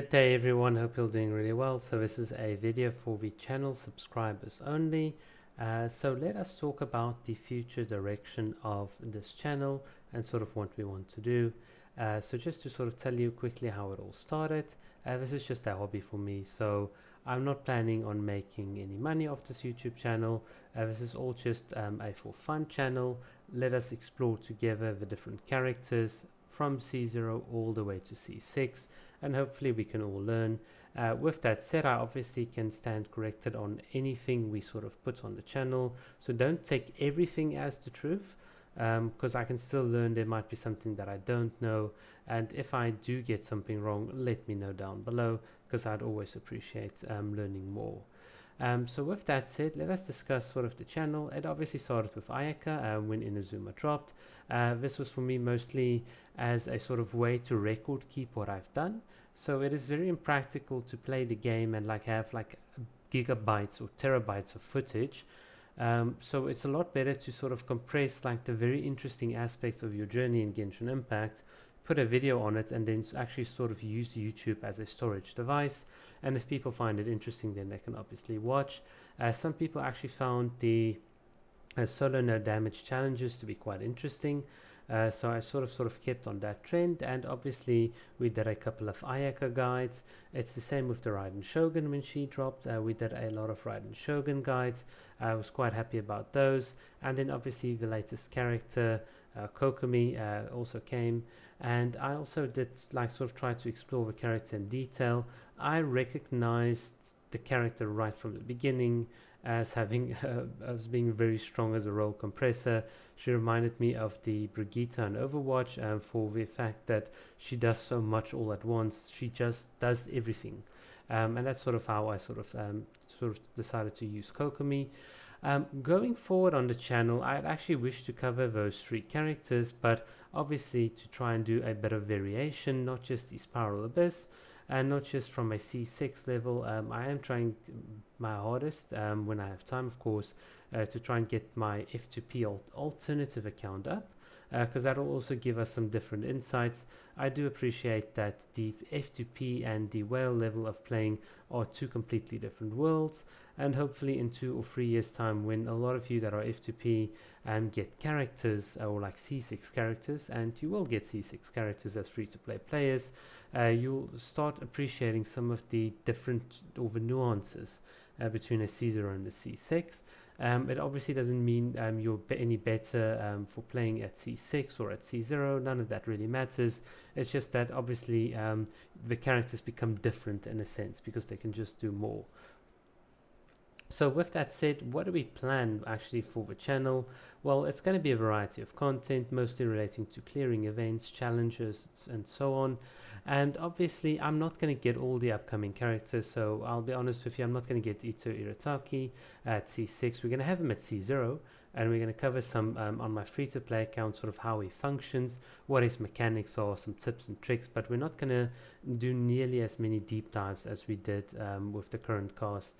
Good day everyone, hope you're doing really well. So this is a video for the channel subscribers only. So let us talk about the future direction of this channel and sort of what we want to do. So just to sort of tell you quickly how it all started, this is just a hobby for me. So I'm not planning on making any money off this YouTube channel. This is all just a for fun channel. Let us explore together the different characters from C0 all the way to C6, and hopefully we can all learn. With that said, I obviously can stand corrected on anything we sort of put on the channel, so don't take everything as the truth, because I can still learn. There might be something that I don't know, and if I do get something wrong, let me know down below, because I'd always appreciate learning more. So with that said, let us discuss sort of the channel. It obviously started with Ayaka when Inazuma dropped. This was for me mostly as a sort of way to record keep what I've done. So it is very impractical to play the game and like have like gigabytes or terabytes of footage. So it's a lot better to sort of compress like the very interesting aspects of your journey in Genshin Impact, put a video on it, and then actually sort of use YouTube as a storage device. And if people find it interesting, then they can obviously watch. Some people actually found the solo no damage challenges to be quite interesting. So I sort of kept on that trend, and obviously we did a couple of Ayaka guides. It's the same with the Raiden Shogun when she dropped. We did a lot of Raiden Shogun guides. I was quite happy about those, and then obviously the latest character Kokomi also came, and I also did like sort of try to explore the character in detail. I recognized the character right from the beginning as having as being very strong as a role compressor. She reminded me of the Brigitte in Overwatch for the fact that she does so much all at once. She just does everything, and that's sort of how I sort of decided to use Kokomi. Going forward on the channel, I'd actually wish to cover those three characters, but obviously to try and do a bit of variation, not just the Spiral Abyss, and not just from a C6 level. I am trying my hardest, when I have time, of course, to try and get my F2P alternative account up, because that will also give us some different insights. I do appreciate that the F2P and the whale level of playing are two completely different worlds, and hopefully in 2 or 3 years time, when a lot of you that are F2P get characters or like C6 characters, and you will get C6 characters as free-to-play players, you'll start appreciating some of the different or the nuances between a C0 and a C6. It obviously doesn't mean you're any better for playing at C6 or at C0. None of that really matters. It's just that obviously the characters become different in a sense because they can just do more. So with that said, what do we plan actually for the channel? Well, it's going to be a variety of content, mostly relating to clearing events, challenges, and so on. And obviously, I'm not going to get all the upcoming characters, so I'll be honest with you, I'm not going to get Ito Iritaki at C6. We're going to have him at C0, and we're going to cover some on my free-to-play account, sort of how he functions, what his mechanics are, some tips and tricks, but we're not going to do nearly as many deep dives as we did with the current cast.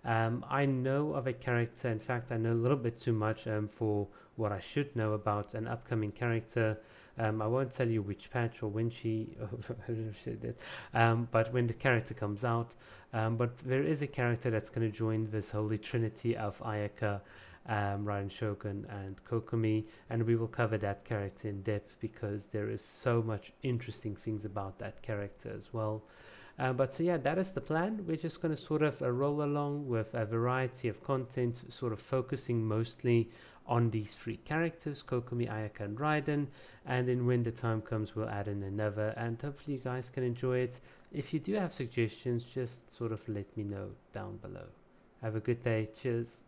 I know of a character, in fact I know a little bit too much for what I should know about an upcoming character. I won't tell you which patch or when she did, but when the character comes out. But there is a character that's going to join this holy trinity of Ayaka, Raiden Shogun and Kokomi, and we will cover that character in depth because there is so much interesting things about that character as well. But so yeah, that is the plan. We're just going to sort of roll along with a variety of content, sort of focusing mostly on these three characters, Kokomi, Ayaka, and Raiden. And then when the time comes, we'll add in another, and hopefully you guys can enjoy it. If you do have suggestions, just sort of let me know down below. Have a good day. Cheers.